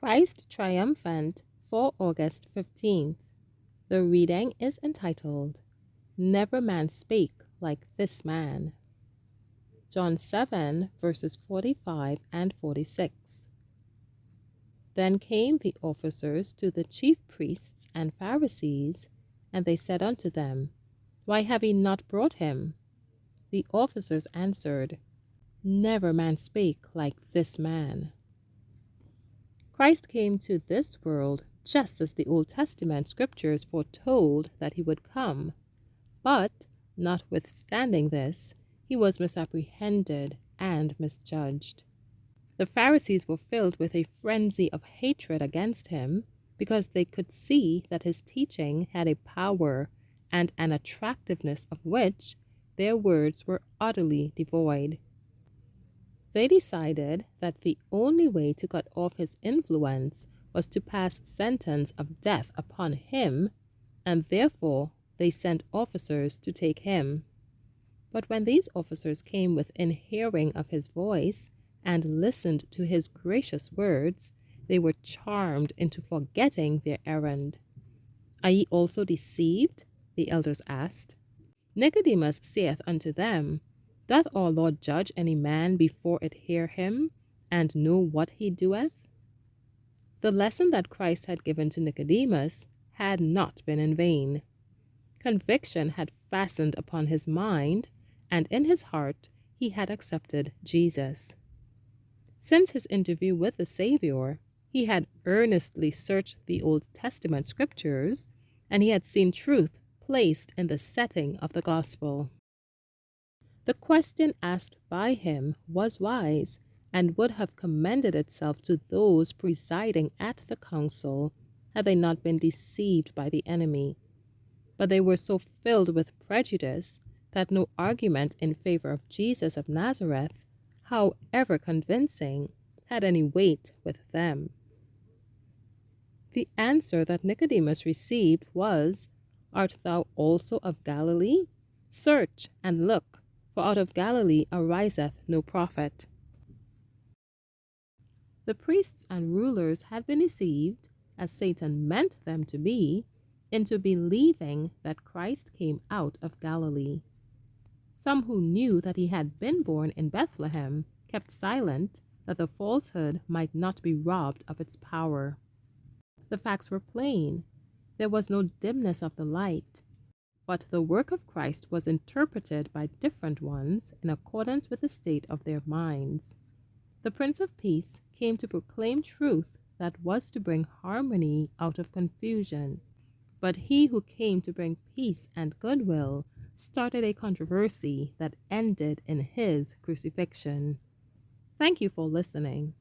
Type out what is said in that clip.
Christ Triumphant for August 15th. The reading is entitled, Never Man Spake Like This Man. John 7, verses 45 and 46. Then came the officers to the chief priests and Pharisees, and they said unto them, Why have ye not brought him? The officers answered, Never man spake like this man. Christ came to this world just as the Old Testament scriptures foretold that he would come. But, notwithstanding this, he was misapprehended and misjudged. The Pharisees were filled with a frenzy of hatred against him because they could see that his teaching had a power and an attractiveness of which their words were utterly devoid. They decided that the only way to cut off his influence was to pass sentence of death upon him, and therefore they sent officers to take him. But when these officers came within hearing of his voice and listened to his gracious words, they were charmed into forgetting their errand. Are ye also deceived? The elders asked. Nicodemus saith unto them, Doth our Lord judge any man before it hear him, and know what he doeth? The lesson that Christ had given to Nicodemus had not been in vain. Conviction had fastened upon his mind, and in his heart he had accepted Jesus. Since his interview with the Savior, he had earnestly searched the Old Testament scriptures, and he had seen truth placed in the setting of the gospel. The question asked by him was wise, and would have commended itself to those presiding at the council had they not been deceived by the enemy. But they were so filled with prejudice that no argument in favor of Jesus of Nazareth, however convincing, had any weight with them. The answer that Nicodemus received was, Art thou also of Galilee? Search and look, for out of Galilee ariseth no prophet. The priests and rulers had been deceived, as Satan meant them to be, into believing that Christ came out of Galilee. Some who knew that he had been born in Bethlehem kept silent that the falsehood might not be robbed of its power. The facts were plain. There was no dimness of the light, but the work of Christ was interpreted by different ones in accordance with the state of their minds. The Prince of Peace came to proclaim truth that was to bring harmony out of confusion, but he who came to bring peace and goodwill started a controversy that ended in his crucifixion. Thank you for listening.